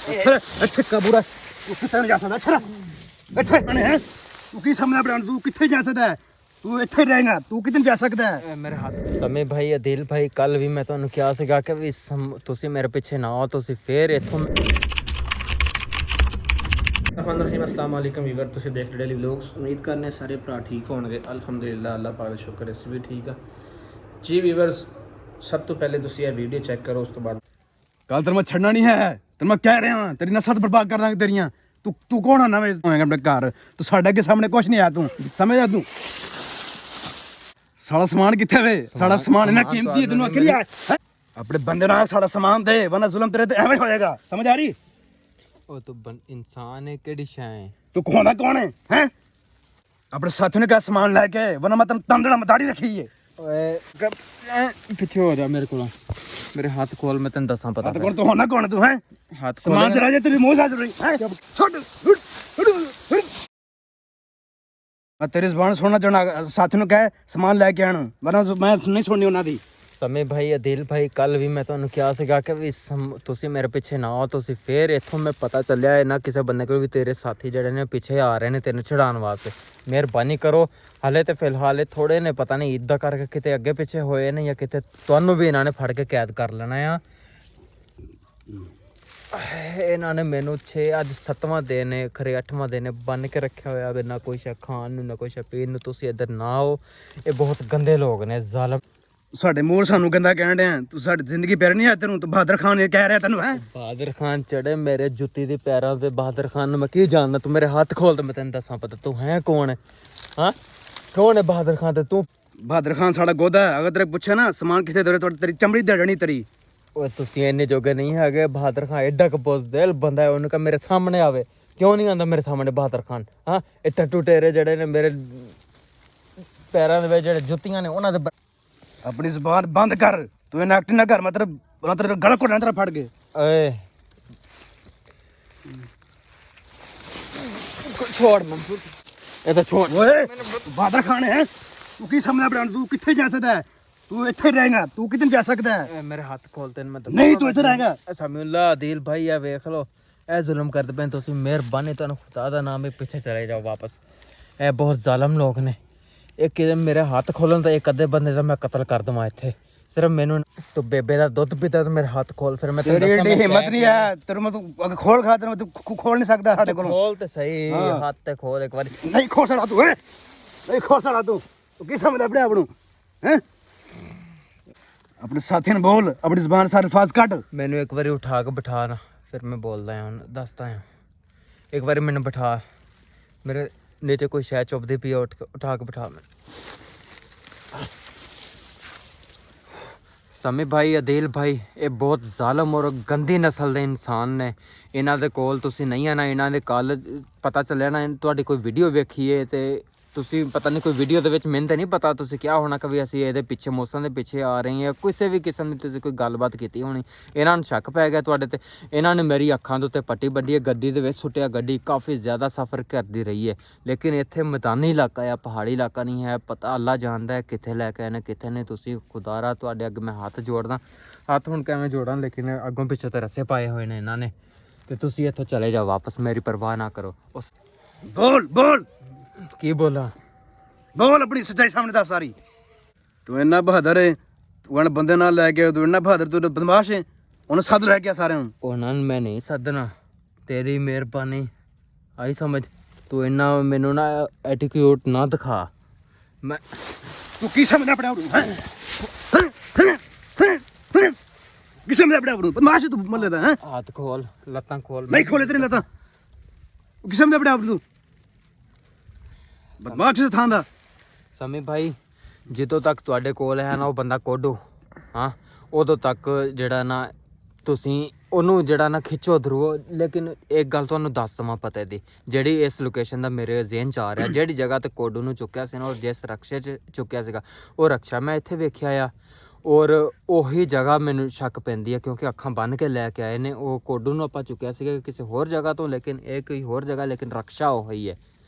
ਇੱਥੇ ਕਬੂਰਾ ਤੂੰ ਕਿੱਥੇ ਨਹੀਂ ਜਾ ਸਕਦਾ ਇੱਥੇ ਬਣੇ ਹੈ ਤੂੰ ਕੀ ਸਮਝਦਾ ਬਰਾਨ ਤੂੰ ਕਿੱਥੇ ਜਾ ਸਕਦਾ ਤੂੰ ਇੱਥੇ ਰਹਿਣਾ ਤੂੰ ਕਿੱਥੇ ਜਾ ਸਕਦਾ ਮੇਰੇ ਹੱਥ ਸਮੇਂ ਭਾਈ ਅਦਿਲ ਭਾਈ ਕੱਲ ਵੀ ਮੈਂ ਤੁਹਾਨੂੰ ਕਿਹਾ ਸੀਗਾ ਕਿ ਵੀ ਤੁਸੀਂ ਮੇਰੇ ਪਿੱਛੇ ਨਾ ਆਓ ਤੁਸੀਂ ਫੇਰ ਇੱਥੋਂ रहमान अस्सलाम वालेकुम वीवर तुसीं देख डेली व्लॉग्स उम्मीद करने सारे भरा ठीक होणगे अल्हम्दुलिल्लाह अल्लाह पाक दा शुक्र असीं भी ठीक आ जी वीवर्स सब तो पहले तुसीं ये वीडियो चेक करो उस तो बाद ਕੱਲ ਤੈਨੂੰ ਮੈਂ ਛੱਡਣਾ ਨਹੀਂ ਹੈ ਤੈਨੂੰ ਮੈਂ ਕਹਿ ਰਿਹਾ ਹਾਂ ਤੇਰੀ ਨਸਲ ਬਰਬਾਦ ਕਰ ਦਾਂਗੇ ਤੇਰੀਆਂ ਤੂੰ ਕੌਣ ਆ ਨਵੇਂ ਹੋਏਗਾ ਆਪਣੇ ਘਰ ਤੂੰ ਸਾਡੇ ਅੱਗੇ ਸਾਹਮਣੇ ਕੁਛ ਨਹੀਂ ਆ ਤੂੰ ਸਮਝਦਾ ਤੂੰ ਸਾਡਾ ਸਮਾਨ ਕਿੱਥੇ ਵੇ ਸਾਡਾ ਸਮਾਨ ਇਹਨਾਂ ਕੀਮਤੀ ਹੈ ਤੈਨੂੰ ਅਕਲ ਆ ਆਪਣੇ ਬੰਦੇ ਨਾਲ ਸਾਡਾ ਸਮਾਨ ਦੇ ਵਰਨਾ ਜ਼ੁਲਮ ਤੇਰੇ ਤੇ ਐਵੇਂ ਹੋਏਗਾ ਸਮਝ ਆ ਰਹੀ ਉਹ ਤੂੰ ਇਨਸਾਨ ਹੈ ਕਿਹੜੀ ਸ਼ੈ ਹੈ ਤੂੰ ਕੌਣ ਹੈ ਆਪਣੇ ਸਾਥੀ ਨੇ ਕਿਹਾ ਸਮਾਨ ਲੈ ਕੇ ਵਰਨਾ ਮੈਂ ਤੈਨੂੰ ਤੰਦੜਾ ਮਦਾੜੀ ਰੱਖੀ ਏ ਓਏ ਪਿੱਛੇ ਹੋ ਜਾ ਮੇਰੇ ਕੋਲੋਂ ਮੇਰੇ ਹੱਥ ਖੋਲ ਮੈਂ ਤੈਨੂੰ ਦੱਸਾਂ ਪਤਾ ਕੌਣ ਤੂੰ ਹੋਣਾ ਕੌਣ ਤੂੰ ਹੈ ਹੱਥ ਸਮਾਨ ਤੇਰਾ ਜੇ ਤੇਰੀ ਮੋਹ ਜਾ ਰਹੀ ਹੈ ਛੱਡ ਮੈਂ ਤੇਰੀ ਜ਼ਬਾਨ ਸੁਣਨਾ ਚਾਹਣਾ ਸਾਥੀ ਨੂੰ ਕਹੇ ਸਮਾਨ ਲੈ ਕੇ ਆਣ ਵਰਨਾ ਮੈਂ ਨਹੀਂ ਸੁਣਨੀ ਉਹਨਾਂ ਦੀ ਸਮੇਂ ਭਾਈ ਅਦਿਲ ਭਾਈ ਕੱਲ ਵੀ ਮੈਂ ਤੁਹਾਨੂੰ ਕਿਹਾ ਸੀਗਾ ਕਿ ਵੀ ਤੁਸੀਂ ਮੇਰੇ ਪਿੱਛੇ ਨਾ ਆਓ ਤੁਸੀਂ ਫੇਰ ਇੱਥੋਂ ਮੈਂ ਪਤਾ ਚੱਲਿਆ ਹੈ ਨਾ ਕਿਸੇ ਬੰਦੇ ਕੋਲ ਵੀ ਤੇਰੇ ਸਾਥੀ ਜਿਹੜੇ ਨੇ ਪਿੱਛੇ ਆ ਰਹੇ ਨੇ ਤੈਨੂੰ ਛਡਾਉਣ ਵਾਸਤੇ ਮਿਹਰਬਾਨੀ ਕਰੋ ਹਾਲੇ ਤੇ ਫਿਲਹਾਲ ਥੋੜੇ ਨੇ ਪਤਾ ਨਹੀਂ ਇੱਦਾਂ ਕਰਕੇ ਕਿਤੇ ਅੱਗੇ ਪਿੱਛੇ ਹੋਏ ਨੇ ਜਾਂ ਕਿਤੇ ਤੁਹਾਨੂੰ ਵੀ ਇਹਨਾਂ ਨੇ ਫੜ ਕੇ ਕੈਦ ਕਰ ਲੈਣਾ ਆ ਇਹਨਾਂ ਨੇ ਮੈਨੂੰ 6 ਅੱਜ 7ਵਾਂ ਦਿਨ ਹੈ ਖਰੇ 8ਵਾਂ ਦਿਨ ਹੈ ਬੰਨ ਕੇ ਰੱਖਿਆ ਹੋਇਆ ਵੇ ਨਾ ਕੋਈ ਸ਼ਾ ਖਾਣ ਨੂੰ ਨਾ ਕੋਈ ਸ਼ਾ ਪੀਣ ਨੂੰ ਤੁਸੀਂ ਇੱਧਰ ਨਾ ਆਓ ਇਹ ਬਹੁਤ ਗੰਦੇ ਲੋਕ ਨੇ ਜ਼ਾਲਮ ਸਾਡੇ ਮੂਹਰ ਸਾਨੂੰ ਕਹਿੰਦਾ ਕਹਿਣ ਡਿਆ ਤੂੰ ਸਾਡੀ ਜ਼ਿੰਦਗੀ ਪਿਆਰ ਨਹੀਂ ਆ ਤੈਨੂੰ ਤੂੰ ਬਹਾਦਰ ਖਾਨ ਇਹ ਕਹਿ ਰਿਹਾ ਤੈਨੂੰ ਹੈ ਬਹਾਦਰ ਖਾਨ ਚੜੇ ਮੇਰੇ ਜੁੱਤੀ ਦੇ ਪੈਰਾਂ ਤੇ ਬਹਾਦਰ ਖਾਨ ਨੂੰ ਮੈਂ ਕੀ ਜਾਣਦਾ ਤੂੰ ਮੇਰੇ ਹੱਥ ਖੋਲ ਤੇ ਮੈਂ ਤੈਨੂੰ ਦੱਸਾਂ ਪਤਾ ਤੂੰ ਹੈ ਕੌਣ ਹੈ ਹਾਂ ਕੌਣ ਹੈ ਬਹਾਦਰ ਖਾਨ ਤੇ ਤੂੰ ਬਹਾਦਰ ਖਾਨ ਸਾਡਾ ਗੋਦਾ ਹੈ ਅਗਰ ਤੇਰੇ ਪੁੱਛੇ ਨਾ ਸਮਾਨ ਕਿੱਥੇ ਤੇਰੀ ਚਮੜੀ ਦੜਣੀ ਤੇਰੀ ਓਏ ਤੁਸੀਂ ਇੰਨੇ ਜੋਗੇ ਨਹੀਂ ਹੈਗੇ ਬਹਾਦਰ ਖਾਨ ਐਡਾ ਕਬੂਜ਼ਦਿਲ ਬੰਦਾ ਹੈ ਉਹਨੂੰ ਕਹ ਮੇਰੇ ਸਾਹਮਣੇ ਆਵੇ ਕਿਉਂ ਨਹੀਂ ਆਉਂਦਾ ਮੇਰੇ ਸਾਹਮਣੇ ਬਹਾਦਰ ਖਾਨ ਹਾਂ ਇਹ ਟੱਟੂ ਟੇਰੇ ਜਿਹੜੇ ਨੇ ਮੇਰੇ ਪੈਰਾਂ ਦੇ ਵਿੱਚ ਜਿਹੜੇ ਜੁੱਤੀਆਂ ਨੇ ਉਹਨਾਂ ਦੇ ਆਪਣੀ ਜ਼ੁਬਾਨ ਬੰਦ ਕਰ ਤੂੰ ਇਹਨਾਂ ਐਕਟਿੰਗ ਨਾ ਕਰ ਮਤਲਬ ਗਲ ਕੋਲ ਅੰਦਰ ਫੜ ਗਏ ਓਏ ਛੋੜ ਮਨਸੂਰ ਇਹ ਤਾਂ ਛੋੜ ਓਏ ਬਹਾਦਰ ਖਾਨ ਹੈ ਤੂੰ ਕੀ ਸਮਝਦਾ ਬਰਾਨ ਤੂੰ ਕਿੱਥੇ ਜਾ ਸਕਦਾ ਤੂੰ ਇੱਥੇ ਰਹਿਣਾ ਤੂੰ ਕਿੱਥੇ ਜਾ ਸਕਦਾ ਮੇਰੇ ਹੱਥ ਖੋਲ ਤੈਨੂੰ ਮੈਂ ਨਹੀਂ ਤੂੰ ਇੱਥੇ ਰਹੇਗਾ ਸਮੀਉल्लाह ਅਦਿਲ ਭਾਈ ਆ ਵੇਖ ਲੋ ਇਹ ਜ਼ੁਲਮ ਕਰਦੇ ਪਏ ਤੁਸੀਂ ਮਿਹਰਬਾਨੀ ਤੁਹਾਨੂੰ ਖੁਦਾ ਦਾ ਨਾਮ ਹੈ ਪਿੱਛੇ ਚਲੇ ਜਾਓ ਵਾਪਸ ਇਹ ਬਹੁਤ ਜ਼ਾਲਮ ਲੋਕ ਨੇ ਇਹ ਕਿਤੇ ਮੇਰੇ ਹੱਥ ਖੋਲਣ ਤਾਂ ਇੱਕ ਅੱਧੇ ਬੰਦੇ ਦਾ ਮੈਂ ਕਤਲ ਕਰ ਦਵਾਂ ਇੱਥੇ ਸਿਰਫ ਮੈਨੂੰ ਤੂੰ ਬੇਬੇ ਦਾ ਦੁੱਧ ਪੀਤਾ ਤੇ ਮੇਰੇ ਹੱਥ ਖੋਲ ਫਿਰ ਮੈਂ ਤੇਰੀ ਏਡੀ ਹਿੰਮਤ ਨਹੀਂ ਹੈ ਤੇਰੇ ਮੈਂ ਤੂੰ ਖੋਲ ਖਾ ਤੈਨੂੰ ਤੂੰ ਖੋਲ ਨਹੀਂ ਸਕਦਾ ਸਾਡੇ ਕੋਲੋਂ ਖੋਲ ਤੇ ਸਹੀ ਹੱਥ ਤੇ ਖੋਲ ਇੱਕ ਵਾਰੀ ਨਹੀਂ ਖੋਲ ਸਕਦਾ ਤੂੰ ਨਹੀਂ ਖੋਲ ਸਕਦਾ ਤੂੰ ਕੀ ਸਮਝਦਾ ਆਪਣੇ ਆਪ ਨੂੰ ਹੈ ਆਪਣੇ ਸਾਥੀ ਨੂੰ ਬੋਲ ਆਪਣੀ ਜ਼ੁਬਾਨ ਸਾਰੇ ਅਲਫਾਜ਼ ਕੱਢ ਮੈਨੂੰ ਇੱਕ ਵਾਰੀ ਉਠਾ ਕੇ ਬਿਠਾ ਨਾ ਫਿਰ ਮੈਂ ਬੋਲਦਾ ਹਾਂ ਹੁਣ ਦੱਸਦਾ ਹਾਂ ਇੱਕ ਵਾਰੀ ਮੈਨੂੰ ਬਿਠਾ ਮੇਰੇ नीचे कोई शह चुभती पी उठा के बिठा मैं ਸਮੀ ਭਾਈ ਅਦਿਲ ਭਾਈ ਇਹ ਬਹੁਤ ਜ਼ਾਲਮ ਔਰ ਗੰਦੀ ਨਸਲ ਦੇ ਇਨਸਾਨ ਨੇ ਇਹਨਾਂ ਦੇ ਕੋਲ ਤੁਸੀਂ ਨਹੀਂ ਆਣਾ ਇਹਨਾਂ ਦੇ ਕੱਲ ਪਤਾ ਚੱਲਿਆ ਨਾ ਤੁਹਾਡੀ ਕੋਈ ਵੀਡੀਓ ਵੇਖੀਏ ਤੇ ਤੁਸੀਂ ਪਤਾ ਨਹੀਂ ਕੋਈ ਵੀਡੀਓ ਦੇ ਵਿੱਚ ਮੈਨੂੰ ਤਾਂ ਨਹੀਂ ਪਤਾ ਤੁਸੀਂ ਕਿਹਾ ਹੋਣਾ ਕਿ ਵੀ ਅਸੀਂ ਇਹਦੇ ਪਿੱਛੇ ਮੋਸਾਂ ਦੇ ਪਿੱਛੇ ਆ ਰਹੇ ਹਾਂ ਕਿਸੇ ਵੀ ਕਿਸਮ ਦੀ ਤੁਸੀਂ ਕੋਈ ਗੱਲਬਾਤ ਕੀਤੀ ਹੋਣੀ ਇਹਨਾਂ ਨੂੰ ਸ਼ੱਕ ਪੈ ਗਿਆ ਤੁਹਾਡੇ ਤੇ ਇਹਨਾਂ ਨੇ ਮੇਰੀ ਅੱਖਾਂ ਦੇ ਉੱਤੇ ਪੱਟੀ ਵੱਢੀ ਹੈ ਗੱਡੀ ਦੇ ਵਿੱਚ ਸੁੱਟਿਆ ਗੱਡੀ ਕਾਫੀ ਜ਼ਿਆਦਾ ਸਫ਼ਰ ਕਰਦੀ ਰਹੀ ਹੈ ਲੇਕਿਨ ਇੱਥੇ ਮੈਦਾਨੀ ਇਲਾਕਾ ਹੈ ਪਹਾੜੀ ਇਲਾਕਾ ਨਹੀਂ ਹੈ ਪਤਾ ਅੱਲਾ ਜਾਣਦਾ ਹੈ ਕਿੱਥੇ ਲੈ ਕੇ ਆਏ ਨੇ ਕਿੱਥੇ ਨਹੀਂ ਤੁਸੀਂ ਖੁਦਾਰਾ ਤੁਹਾਡੇ ਅੱਗੇ ਮੈਂ ਹੱਥ ਜੋੜਦਾ ਹੱਥ ਹੁਣ ਕਿਵੇਂ ਜੋੜਾਂ ਲੇਕਿਨ ਅੱਗੋਂ ਪਿੱਛੇ ਤੇ ਰੱਸੇ ਪਾਏ ਹੋਏ ਨੇ ਇਹਨਾਂ ਨੇ ਤੇ ਤੁਸੀਂ ਇੱਥੋਂ ਚਲੇ ਜਾਓ ਵਾਪਸ ਮੇਰੀ ਪਰਵਾਹ ਨਾ ਕਰੋ ਉਸ ਬੋਲ ਕੀ ਬੋਲਾਂ ਬੋਲ ਆਪਣੀ ਸੱਚਾਈ ਸਾਹਮਣੇ ਦੱਸ ਸਾਰੀ ਤੂੰ ਇੰਨਾ ਬਹਾਦਰ ਹੈ ਤੂੰ ਇਹਨਾਂ ਬੰਦੇ ਨਾਲ ਲੈ ਕੇ ਤੂੰ ਇੰਨਾ ਬਹਾਦਰ ਤੂੰ ਬਦਮਾਸ਼ ਹੈ ਉਹਨੂੰ ਸੱਦ ਲੈ ਕੇ ਸਾਰਿਆਂ ਨੂੰ ਉਹਨਾਂ ਨੂੰ ਮੈਂ ਨਹੀਂ ਸੱਦਣਾ ਤੇਰੀ ਮਿਹਰਬਾਨੀ ਆਈ ਸਮਝ ਤੂੰ ਇੰਨਾ ਮੈਨੂੰ ਨਾ ਐਟੀਟਿਊਡ ਨਾ ਦਿਖਾ ਮੈਂ ਤੂੰ ਕੀ ਸਮਝਦਾ ਆਪਣੇ ਆਪ ਨੂੰ ਕੀ ਸਮਝਦਾ ਆਪਣੇ ਆਪ ਨੂੰ ਬਦਮਾਸ਼ ਤੂੰ ਮੱਲੇ ਦਾ ਹੈ ਹੱਥ ਖੋਲ ਲੱਤਾਂ ਖੋਲ ਨਹੀਂ ਖੋਲੇ ਤੇਰੀ ਲੱਤਾਂ ਕੀ ਸਮਝਦਾ ਆਪਣੇ ਆਪ ਨੂੰ ਬਦਮਾਸ਼ ਥਾਂ ਦਾ ਸਮੀ ਭਾਈ ਜਦੋਂ ਤੱਕ ਤੁਹਾਡੇ ਕੋਲ ਹੈ ਨਾ ਉਹ ਬੰਦਾ ਕੋਡੂ ਹਾਂ ਉਦੋਂ ਤੱਕ ਜਿਹੜਾ ਨਾ ਤੁਸੀਂ ਉਹਨੂੰ ਜਿਹੜਾ ਨਾ ਖਿੱਚੋ ਧਰੂ ਲੇਕਿਨ ਇੱਕ ਗੱਲ ਤੁਹਾਨੂੰ ਦੱਸ ਦਵਾਂ ਪਤਾ ਦੀ ਜਿਹੜੀ ਇਸ ਲੋਕੇਸ਼ਨ ਦਾ ਮੇਰੇ ਜ਼ਿਹਨ 'ਚ ਆ ਰਿਹਾ ਜਿਹੜੀ ਜਗ੍ਹਾ ਤੇ ਕੋਡੂ ਨੂੰ ਚੁੱਕਿਆ ਸੀ ਨਾ ਔਰ ਜਿਸ ਰਕਸ਼ੇ 'ਚ ਚੁੱਕਿਆ ਸੀਗਾ ਉਹ ਰਕਸ਼ਾ ਮੈਂ ਇੱਥੇ ਵੇਖਿਆ ਆ ਔਰ ਉਹੀ ਜਗ੍ਹਾ ਮੈਨੂੰ ਸ਼ੱਕ ਪੈਂਦੀ ਹੈ ਕਿਉਂਕਿ ਅੱਖਾਂ ਬੰਨ੍ਹ ਕੇ ਲੈ ਕੇ ਆਏ ਨੇ ਉਹ ਕੋਡੂ ਨੂੰ ਆਪਾਂ ਚੁੱਕਿਆ ਸੀਗਾ ਕਿਸੇ ਹੋਰ ਜਗ੍ਹਾ ਤੋਂ ਲੇਕਿਨ ਇਹ ਕੋਈ ਹੋਰ ਜਗ੍ਹਾ ਲੇਕਿਨ ਰਕਸ਼ਾ ਉਹੀ ਹੈ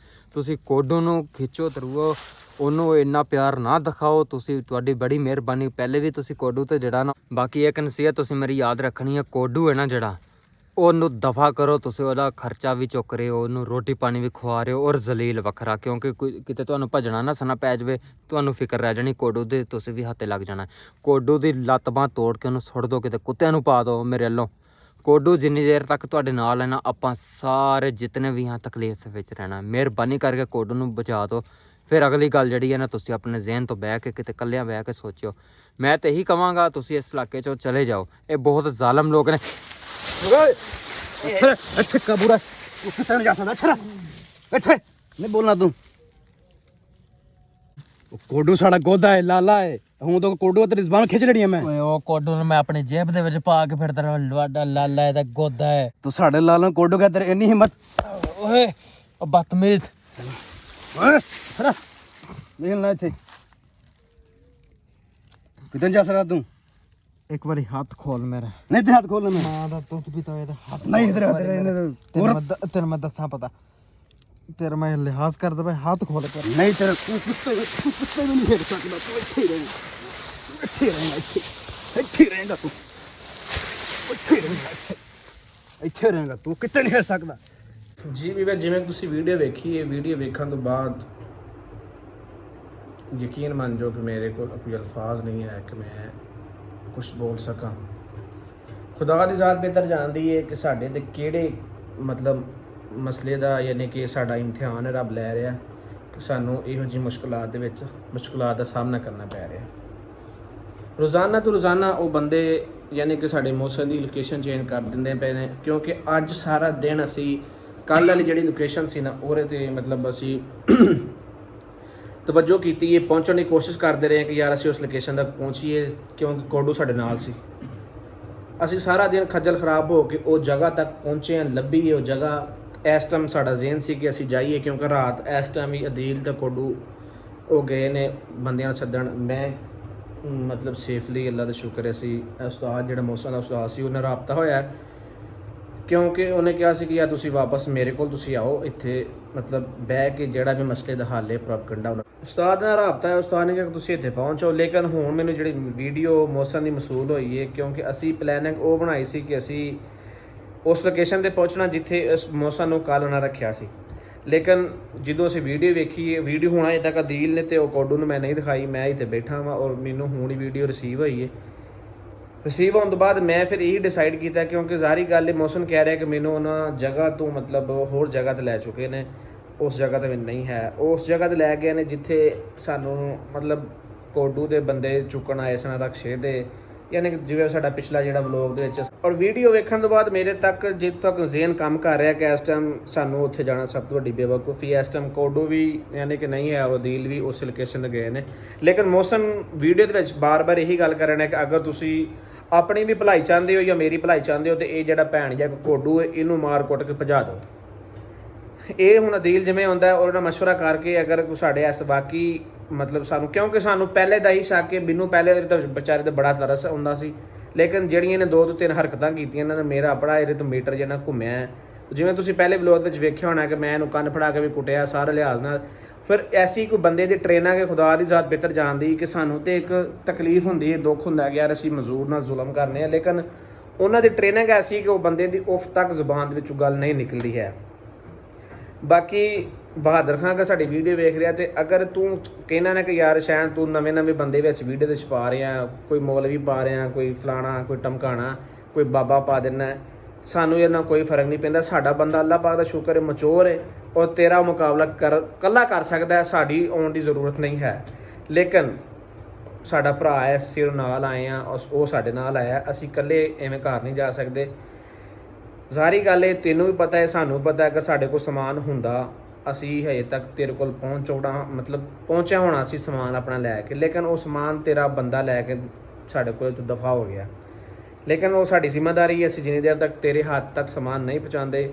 ਤੁਸੀਂ ਕੋਡੂ ਨੂੰ ਖਿੱਚੋ ਧਰੂਓ ਉਹਨੂੰ ਇੰਨਾ ਪਿਆਰ ਨਾ ਦਿਖਾਓ ਤੁਸੀਂ ਤੁਹਾਡੀ ਬੜੀ ਮਿਹਰਬਾਨੀ ਪਹਿਲੇ ਵੀ ਤੁਸੀਂ ਕੋਡੂ ਤੇ ਜਿਹੜਾ ਨਾ ਬਾਕੀ ਇੱਕ ਨਸੀਹਤ ਤੁਸੀਂ ਮੇਰੀ ਯਾਦ ਰੱਖਣੀ ਹੈ ਕੋਡੂ ਹੈ ਨਾ ਜਿਹੜਾ ਉਹਨੂੰ ਦਫਾ ਕਰੋ। ਤੁਸੀਂ ਉਹਦਾ ਖਰਚਾ ਵੀ ਚੁੱਕ ਰਹੇ ਹੋ, ਉਹਨੂੰ ਰੋਟੀ ਪਾਣੀ ਵੀ ਖਵਾ ਰਹੇ ਹੋ, ਔਰ ਜ਼ਲੀਲ ਵੱਖਰਾ, ਕਿਉਂਕਿ ਕਿਤੇ ਤੁਹਾਨੂੰ ਭੱਜਣਾ ਨਾ ਸਨਾ ਪੈ ਜਾਵੇ, ਤੁਹਾਨੂੰ ਫਿਕਰ ਰਹਿ ਜਾਣੀ ਕੋਡੂ ਦੇ, ਤੁਸੀਂ ਵੀ ਹੱਥੇ ਲੱਗ ਜਾਣਾ। ਕੋਡੂ ਦੀ ਲੱਤ ਬਾਂਹ ਤੋੜ ਕੇ ਉਹਨੂੰ ਸੁੱਟ ਦਿਓ, ਕਿਤੇ ਕੁੱਤਿਆਂ ਨੂੰ ਪਾ ਦਿਓ ਮੇਰੇ ਵੱਲੋਂ। ਕੋਡੂ ਜਿੰਨੀ ਦੇਰ ਤੱਕ ਤੁਹਾਡੇ ਨਾਲ ਹੈ ਨਾ, ਆਪਾਂ ਸਾਰੇ ਜਿਤਨੇ ਵੀ ਹਾਂ ਤਕਲੀਫ ਵਿੱਚ ਰਹਿਣਾ। ਮਿਹਰਬਾਨੀ ਕਰਕੇ ਕੋਡੂ ਨੂੰ ਬਚਾ ਦਿਓ। ਫਿਰ ਅਗਲੀ ਗੱਲ ਜਿਹੜੀ ਹੈ ਨਾ, ਤੁਸੀਂ ਆਪਣੇ ਜ਼ਿਹਨ ਤੋਂ ਬਹਿ ਕੇ ਕਿਤੇ ਇਕੱਲਿਆਂ ਬਹਿ ਕੇ ਸੋਚਿਓ। ਮੈਂ ਤਾਂ ਇਹੀ ਕਹਾਂਗਾ ਤੁਸੀਂ ਇਸ ਇਲਾਕੇ 'ਚੋਂ ਚਲੇ ਜਾਓ। ਇਹ ਬਹੁਤ ਜ਼ਾਲਮ ਲੋਕ ਨੇ। ਇੱਥੇ ਕਬੂਰਾ ਤੂੰ ਕਿੱਥੇ ਨਹੀਂ ਜਾ ਸਕਦਾ। ਇੱਥੇ ਨਹੀਂ ਬੋਲਣਾ ਤੂੰ। ਉਹ ਕੋਡੂ ਸਾਡਾ ਗੋਦਾ ਹੈ, ਲਾਲਾ ਹੈ। ਹੁਣ ਤਾਂ ਕੋਡੂ ਤੇਰੀ ਜ਼ਬਾਨ ਖਿੱਚ ਲੈਣੀ ਹੈ ਮੈਂ। ਓਏ ਉਹ ਕੋਡੂ ਨੂੰ ਮੈਂ ਆਪਣੀ ਜੇਬ ਦੇ ਵਿੱਚ ਪਾ ਕੇ ਫਿਰਦਾ ਰਹਾਂ। ਲਾਡਾ ਲਾਲਾ ਇਹਦਾ ਗੋਦਾ ਹੈ। ਤੂੰ ਸਾਡੇ ਲਾਲ ਨੂੰ ਕੋਡੂ ਕਹ, ਤੇਰੀ ਇੰਨੀ ਹਿੰਮਤ। ਓਏ ਉਹ ਬਦਤਮੀਜ਼। ਓਏ ਖੜਾ ਦੇਖ ਲੈ ਇੱਥੇ ਕਿੱਥੇ ਜਾ ਸਕਦਾ ਤੂੰ। ਇੱਕ ਵਾਰੀ ਹੱਥ ਖੋਲ ਮੇਰਾ। ਨਹੀਂ ਤੇ ਹੱਥ ਖੋਲ ਮੈਂ। ਮਾਂ ਦਾ ਦੁੱਧ ਪੀਤਾ ਹੋਇਆ ਤਾਂ ਹੱਥ ਨਹੀਂ ਇਧਰ ਤੇਰੇ ਮੈਂ ਦੱਸਾਂ ਪਤਾ, ਤੇਰਾ ਮੈਂ ਲਿਹਾਜ਼ ਕਰਦਾ ਭਾਈ, ਹੱਥ ਖੋਲ ਕਰ। ਨਹੀਂ ਤੇਰਾ ਤੂੰ ਕੁੱਤੇ ਵੀ ਨਹੀਂ ਖੇਡ ਸਕਦਾ। ਤੂੰ ਇੱਥੇ ਹੀ ਰਹਿ, ਇੱਥੇ ਰਹੇਗਾ, ਇੱਥੇ ਰਹੇਗਾ ਤੂੰ, ਇੱਥੇ ਰਹੇਗਾ, ਇੱਥੇ ਰਹੇਗਾ ਤੂੰ, ਕਿਤੇ ਨਹੀਂ ਖੇਡ ਸਕਦਾ। ਜੀ ਵੀਰ, ਜਿਵੇਂ ਤੁਸੀਂ ਵੀਡੀਓ ਵੇਖੀ ਹੈ, ਵੀਡੀਓ ਵੇਖਣ ਤੋਂ ਬਾਅਦ ਯਕੀਨ ਮੰਨ ਜਾਓ ਕਿ ਮੇਰੇ ਕੋਲ ਕੋਈ ਅਲਫਾਜ਼ ਨਹੀਂ ਹੈ ਕਿ ਮੈਂ ਕੁਝ ਬੋਲ ਸਕਾਂ। ਖੁਦਾ ਦੀ ਜ਼ਾਤ ਬਿਹਤਰ ਜਾਣਦੀ ਹੈ ਕਿ ਸਾਡੇ ਤੇ ਕਿਹੜੇ ਮਤਲਬ ਮਸਲੇ ਦਾ ਯਾਨੀ ਕਿ ਸਾਡਾ ਇਮਤਿਹਾਨ ਰੱਬ ਲੈ ਰਿਹਾ ਕਿ ਸਾਨੂੰ ਇਹੋ ਜਿਹੀ ਮੁਸ਼ਕਲਾਂ ਦਾ ਸਾਹਮਣਾ ਕਰਨਾ ਪੈ ਰਿਹਾ। ਰੋਜ਼ਾਨਾ ਤੋਂ ਰੋਜ਼ਾਨਾ ਉਹ ਬੰਦੇ ਯਾਨੀ ਕਿ ਸਾਡੇ ਮੌਸਮ ਦੀ ਲੋਕੇਸ਼ਨ ਚੇਂਜ ਕਰ ਦਿੰਦੇ ਪਏ ਨੇ, ਕਿਉਂਕਿ ਅੱਜ ਸਾਰਾ ਦਿਨ ਅਸੀਂ ਕੱਲ੍ਹ ਵਾਲੀ ਜਿਹੜੀ ਲੋਕੇਸ਼ਨ ਸੀ ਨਾ ਉਹਦੇ 'ਤੇ ਮਤਲਬ ਅਸੀਂ ਤਵੱਜੋ ਕੀਤੀ ਹੈ, ਪਹੁੰਚਣ ਦੀ ਕੋਸ਼ਿਸ਼ ਕਰਦੇ ਰਹੇ ਕਿ ਯਾਰ ਅਸੀਂ ਉਸ ਲੋਕੇਸ਼ਨ ਤੱਕ ਪਹੁੰਚੀਏ, ਕਿਉਂਕਿ ਕੋਡੂ ਸਾਡੇ ਨਾਲ ਸੀ। ਅਸੀਂ ਸਾਰਾ ਦਿਨ ਖੱਜਲ ਖਰਾਬ ਹੋ ਕੇ ਉਹ ਜਗ੍ਹਾ ਤੱਕ ਪਹੁੰਚੇ ਹਾਂ, ਲੱਭੀ ਉਹ ਜਗ੍ਹਾ। ਇਸ ਟਾਈਮ ਸਾਡਾ ਜ਼ਿਹਨ ਸੀ ਕਿ ਅਸੀਂ ਜਾਈਏ, ਕਿਉਂਕਿ ਰਾਤ ਇਸ ਟਾਈਮ ਹੀ ਅਦੀਲ ਤੇ ਕੋਡੂ ਉਹ ਗਏ ਨੇ ਬੰਦਿਆਂ ਸੱਦਣ। ਮੈਂ ਮਤਲਬ ਸੇਫਲੀ ਅੱਲਾ ਦਾ ਸ਼ੁਕਰ ਹੈ ਸੀ ਉਸਤਾਦ ਜਿਹੜਾ ਮੌਸਮ ਦਾ ਉਸਤਾਦ ਸੀ ਉਹਨੇ ਰਾਬਤਾ ਹੋਇਆ, ਕਿਉਂਕਿ ਉਹਨੇ ਕਿਹਾ ਸੀ ਕਿ ਯਾਰ ਤੁਸੀਂ ਵਾਪਸ ਮੇਰੇ ਕੋਲ ਤੁਸੀਂ ਆਓ, ਇੱਥੇ ਮਤਲਬ ਬਹਿ ਕੇ ਜਿਹੜਾ ਵੀ ਮਸਲੇ ਦਾ ਹੱਲ ਹੈ ਪ੍ਰੋਪਗੈਂਡਾ ਉਸਤਾਦ ਨਾਲ ਰਾਬਤਾ ਹੈ। ਉਸਤਾਦ ਨੇ ਕਿਹਾ ਕਿ ਤੁਸੀਂ ਇੱਥੇ ਪਹੁੰਚੋ। ਲੇਕਿਨ ਹੁਣ ਮੈਨੂੰ ਜਿਹੜੀ ਵੀਡੀਓ ਮੌਸਮ ਦੀ ਮਸੂਲ ਹੋਈ ਹੈ, ਕਿਉਂਕਿ ਅਸੀਂ ਪਲੈਨਿੰਗ ਉਹ ਬਣਾਈ ਸੀ ਕਿ ਅਸੀਂ ਉਸ ਲੋਕੇਸ਼ਨ 'ਤੇ ਪਹੁੰਚਣਾ ਜਿੱਥੇ ਇਸ ਮੌਸਮ ਨੂੰ ਕੱਲ੍ਹ ਉਹਨਾਂ ਰੱਖਿਆ ਸੀ। ਲੇਕਿਨ ਜਦੋਂ ਅਸੀਂ ਵੀਡੀਓ ਵੇਖੀ, ਵੀਡੀਓ ਹੁਣ ਅਜੇ ਤੱਕ ਅਦੀਲ ਨੇ ਤੇ ਉਹ ਕੋਡੂ ਨੂੰ ਮੈਂ ਨਹੀਂ ਦਿਖਾਈ। ਮੈਂ ਇੱਥੇ ਬੈਠਾ ਵਾਂ ਔਰ ਮੈਨੂੰ ਹੁਣ ਹੀ ਵੀਡੀਓ ਰਿਸੀਵ ਹੋਈ ਹੈ। ਰਿਸੀਵ ਹੋਣ ਤੋਂ ਬਾਅਦ ਮੈਂ ਫਿਰ ਇਹੀ ਡਿਸਾਈਡ ਕੀਤਾ, ਕਿਉਂਕਿ ਜ਼ਾਹਰੀ ਗੱਲ ਹੈ ਮੌਸਮ ਕਹਿ ਰਿਹਾ ਕਿ ਮੈਨੂੰ ਉਹਨਾਂ ਜਗ੍ਹਾ ਤੋਂ ਮਤਲਬ ਹੋਰ ਜਗ੍ਹਾ 'ਤੇ ਲੈ ਚੁੱਕੇ ਨੇ, ਉਸ ਜਗ੍ਹਾ 'ਤੇ ਮੈਨੂੰ ਨਹੀਂ ਹੈ। ਉਸ ਜਗ੍ਹਾ 'ਤੇ ਲੈ ਗਏ ਨੇ ਜਿੱਥੇ ਸਾਨੂੰ ਮਤਲਬ ਕੋਡੂ ਦੇ ਬੰਦੇ ਚੁੱਕਣ ਆਏ ਸਨ ਰਕਸ਼ੇ ਦੇ, ਯਾਨੀ ਕਿ ਜਿਵੇਂ ਸਾਡਾ ਪਿਛਲਾ ਜਿਹੜਾ ਵਲੋਗ ਦੇ ਵਿੱਚ। ਔਰ ਵੀਡੀਓ ਵੇਖਣ ਤੋਂ ਬਾਅਦ ਮੇਰੇ ਤੱਕ ਜਿੱਥੇ ਤੱਕ ਜ਼ਿਹਨ ਕੰਮ ਕਰ ਰਿਹਾ ਕਿ ਇਸ ਟਾਈਮ ਸਾਨੂੰ ਉੱਥੇ ਜਾਣਾ ਸਭ ਤੋਂ ਵੱਡੀ ਬੇਵਕੂਫੀ। ਇਸ ਟਾਈਮ ਕੋਡੂ ਵੀ ਯਾਨੀ ਕਿ ਨਹੀਂ ਹੈ, ਉਹ ਦੀਲ ਵੀ ਉਸ ਲੋਕੇਸ਼ਨ 'ਤੇ ਗਏ ਨੇ। ਲੇਕਿਨ ਮੌਸਮ ਵੀਡੀਓ ਦੇ ਵਿੱਚ ਬਾਰ-ਬਾਰ ਇਹੀ ਗੱਲ ਕਰ ਰਿਹਾ ਕਿ ਅਗਰ ਤੁਸੀਂ ਆਪਣੀ ਵੀ ਭਲਾਈ ਚਾਹੁੰਦੇ ਹੋ ਜਾਂ ਮੇਰੀ ਭਲਾਈ ਚਾਹੁੰਦੇ ਹੋ ਤੇ ਇਹ ਜਿਹੜਾ ਭੈਣ ਜਾਂ ਕੋਡੂ ਹੈ ਇਹਨੂੰ ਮਾਰ ਕੁੱਟ ਕੇ ਭਜਾ ਦਿਓ। ਇਹ ਹੁਣ ਅਦੀਲ ਜਿਵੇਂ ਆਉਂਦਾ ਉਹਦੇ ਨਾਲ ਮਸ਼ਵਰਾ ਕਰਕੇ ਅਗਰ ਕੋਈ ਸਾਡੇ ਇਸ ਬਾਕੀ ਮਤਲਬ ਸਾਨੂੰ, ਕਿਉਂਕਿ ਸਾਨੂੰ ਪਹਿਲੇ ਦਾ ਹੀ ਸ਼ੱਕ ਹੈ, ਮੈਨੂੰ ਪਹਿਲੇ ਤਾਂ ਵਿਚਾਰੇ ਤੇ ਬੜਾ ਤਰਸ ਆਉਂਦਾ ਸੀ। ਲੇਕਿਨ ਜਿਹੜੀਆਂ ਇਹਨੇ 2 ਤੋਂ 3 ਹਰਕਤਾਂ ਕੀਤੀਆਂ ਇਹਨਾਂ ਨੇ ਮੇਰਾ ਬੜਾ ਇਹਦੇ ਤੋਂ ਮੀਟਰ ਜਿਹੜਾ ਘੁੰਮਿਆ। ਜਿਵੇਂ ਤੁਸੀਂ ਪਹਿਲੇ ਵਲੋਗ ਵਿੱਚ ਵੇਖਿਆ ਹੋਣਾ ਕਿ ਮੈਂ ਇਹਨੂੰ ਕੰਨ ਫੜਾ ਕੇ ਵੀ ਕੁੱਟਿਆ ਸਾਰੇ ਲਿਹਾਜ਼ ਨਾਲ। ਫਿਰ ਐਸੀ ਕੋਈ ਬੰਦੇ ਦੀ ਟ੍ਰੇਨਾਂ ਕਿ ਖੁਦਾ ਦੀ ਜ਼ਾਤ ਬਿਹਤਰ ਜਾਣਦੀ ਕਿ ਸਾਨੂੰ ਤੇ ਇੱਕ ਤਕਲੀਫ ਹੁੰਦੀ ਹੈ, ਦੁੱਖ ਹੁੰਦਾ ਕਿ ਯਾਰ ਅਸੀਂ ਮਜ਼ਦੂਰ ਨਾਲ ਜ਼ੁਲਮ ਕਰਨੇ ਆ, ਲੇਕਿਨ ਉਹਨਾਂ ਦੀ ਟ੍ਰੇਨਿੰਗ ਐਸੀ ਕਿ ਉਹ ਬੰਦੇ ਦੀ ਉਫ ਤੱਕ ਜ਼ੁਬਾਨ ਦੇ ਵਿੱਚੋਂ ਗੱਲ ਨਹੀਂ ਨਿਕਲਦੀ ਹੈ। ਬਾਕੀ ਬਹਾਦਰ ਖਾਂ ਅਗਰ ਸਾਡੀ ਵੀਡੀਓ ਵੇਖ ਰਿਹਾ ਤੇ ਅਗਰ ਤੂੰ ਕਹਿਣਾ ਨਾ ਕਿ ਯਾਰ ਸ਼ਾਇਦ ਤੂੰ ਨਵੇਂ ਬੰਦੇ ਵਿੱਚ ਵੀਡੀਓ ਦੇ ਛਪਾ ਰਿਹਾ, ਕੋਈ ਮੌਲਵੀ ਪਾ ਰਿਹਾ, ਕੋਈ ਫਲਾਣਾ, ਕੋਈ ਟਮਕਾਣਾ, ਕੋਈ ਬਾਬਾ ਪਾ ਦੇਣਾ, ਸਾਨੂੰ ਇਹ ਨਾਲ ਕੋਈ ਫਰਕ ਨਹੀਂ ਪੈਂਦਾ। ਸਾਡਾ ਬੰਦਾ ਅੱਲਾਹ ਪਾਕ ਦਾ ਸ਼ੁਕਰ ਹੈ ਮਚੋਰ ਹੈ ਔਰ ਤੇਰਾ ਮੁਕਾਬਲਾ ਕੱਲਾ ਕਰ ਸਕਦਾ ਹੈ, ਸਾਡੀ ਆਉਣ ਦੀ ਜ਼ਰੂਰਤ ਨਹੀਂ ਹੈ। ਲੇਕਿਨ ਸਾਡਾ ਭਰਾ ਹੈ, ਸਿਰ ਨਾਲ ਆਏ ਆ, ਉਹ ਸਾਡੇ ਨਾਲ ਆਇਆ, ਅਸੀਂ ਇਕੱਲੇ ਐਵੇਂ ਘਰ ਨਹੀਂ ਜਾ ਸਕਦੇ। ਜ਼ਾਹਰੀ ਗੱਲ ਹੈ, ਤੈਨੂੰ ਵੀ ਪਤਾ ਹੈ, ਸਾਨੂੰ ਪਤਾ ਹੈ ਕਿ ਸਾਡੇ ਕੋਲ ਸਮਾਨ ਹੁੰਦਾ ਅਸੀਂ ਹਜੇ ਤੱਕ ਤੇਰੇ ਕੋਲ ਪਹੁੰਚਿਆ ਹੋਣਾ ਸੀ ਸਮਾਨ ਆਪਣਾ ਲੈ ਕੇ, ਲੇਕਿਨ ਉਹ ਸਮਾਨ ਤੇਰਾ ਬੰਦਾ ਲੈ ਕੇ ਸਾਡੇ ਕੋਲ ਤੋਂ ਦਫਾ ਹੋ ਗਿਆ। ਲੇਕਿਨ ਉਹ ਸਾਡੀ ਜ਼ਿੰਮੇਵਾਰੀ ਹੈ, ਅਸੀਂ ਜਿੰਨੀ ਦੇਰ ਤੱਕ ਤੇਰੇ ਹੱਥ ਤੱਕ ਸਮਾਨ ਨਹੀਂ ਪਹੁੰਚਾਉਂਦੇ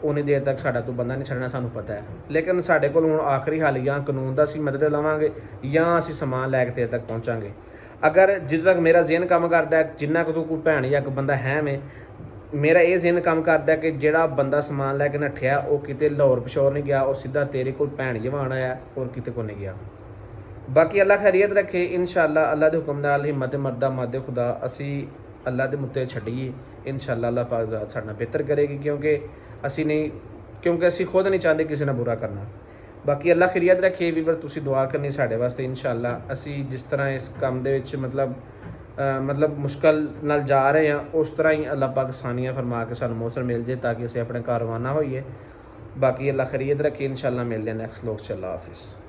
ਉਨੀ ਦੇਰ ਤੱਕ ਸਾਡਾ ਤੂੰ ਬੰਦਾ ਨਹੀਂ ਛੱਡਣਾ, ਸਾਨੂੰ ਪਤਾ ਹੈ। ਲੇਕਿਨ ਸਾਡੇ ਕੋਲ ਹੁਣ ਆਖਰੀ ਹੱਲ ਜਾਂ ਕਾਨੂੰਨ ਦਾ ਅਸੀਂ ਮਦਦ ਲਵਾਂਗੇ ਜਾਂ ਅਸੀਂ ਸਮਾਨ ਲੈ ਕੇ ਤੇਰੇ ਤੱਕ ਪਹੁੰਚਾਂਗੇ। ਅਗਰ ਜਿੱਦੋਂ ਤੱਕ ਮੇਰਾ ਜ਼ਿਹਨ ਕੰਮ ਕਰਦਾ, ਜਿੰਨਾ ਕੁ ਤੂੰ ਕੋਈ ਭੈਣ ਜਾਂ ਕੋਈ ਬੰਦਾ ਹੈ ਮੇਰਾ ਇਹ ਜ਼ਿਹਨ ਕੰਮ ਕਰਦਾ ਕਿ ਜਿਹੜਾ ਬੰਦਾ ਸਮਾਨ ਲੈ ਕੇ ਨੱਠਿਆ ਉਹ ਕਿਤੇ ਲਾਹੌਰ ਪਿਸ਼ੌਰ ਨਹੀਂ ਗਿਆ, ਉਹ ਸਿੱਧਾ ਤੇਰੇ ਕੋਲ ਭੈਣ ਜਵਾਨ ਆਇਆ ਔਰ ਕਿਤੇ ਕੋਲ ਨਹੀਂ ਗਿਆ। ਬਾਕੀ ਅੱਲਾ ਖੈਰੀਅਤ ਰੱਖੇ, ਇਨਸ਼ਾਅੱਲਾ ਅੱਲਾ ਦੇ ਹੁਕਮ ਨਾਲ ਹਿੰਮਤ ਮਰਦਾ ਮਾਦੇ ਖੁਦਾ ਅਸੀਂ ਅੱਲਾ ਦੇ ਮੁੱਤੇ ਛੱਡੀਏ, ਇਨਸ਼ਾਅੱਲਾ ਅੱਲਾਹ ਪਾਕ ਜ਼ਾਤ ਸਾਡੇ ਨਾਲ ਬਿਹਤਰ ਕਰੇਗੀ, ਕਿਉਂਕਿ ਅਸੀਂ ਖੁਦ ਨਹੀਂ ਚਾਹੁੰਦੇ ਕਿਸੇ ਨਾਲ ਬੁਰਾ ਕਰਨਾ। ਬਾਕੀ ਅੱਲਾ ਖੈਰੀਅਤ ਰੱਖੇ ਵੀਵਰ, ਤੁਸੀਂ ਦੁਆ ਕਰਨੀ ਸਾਡੇ ਵਾਸਤੇ। ਇਨਸ਼ਾਅੱਲਾ ਅਸੀਂ ਜਿਸ ਤਰ੍ਹਾਂ ਇਸ ਕੰਮ ਦੇ ਵਿੱਚ ਮਤਲਬ ਮੁਸ਼ਕਲ ਨਾਲ ਜਾ ਰਹੇ ਹਾਂ, ਉਸ ਤਰ੍ਹਾਂ ਹੀ ਅੱਲਾ ਪਾਕ ਆਸਾਨੀਆਂ ਫਰਮਾ ਕੇ ਸਾਨੂੰ ਮੌਸਮ ਮਿਲ ਜੇ ਤਾਂ ਕਿ ਅਸੀਂ ਆਪਣੇ ਘਰ ਰਵਾਨਾ ਹੋਈਏ। ਬਾਕੀ ਅੱਲਾ ਖੈਰੀਅਤ ਰੱਖੇ, ਇਨਸ਼ਾਅੱਲਾ ਮਿਲਦੇ ਹਾਂ ਨੈਕਸਟ ਵਲੋਗ 'ਚ। ਅੱਲਾ ਹਾਫਿਜ਼।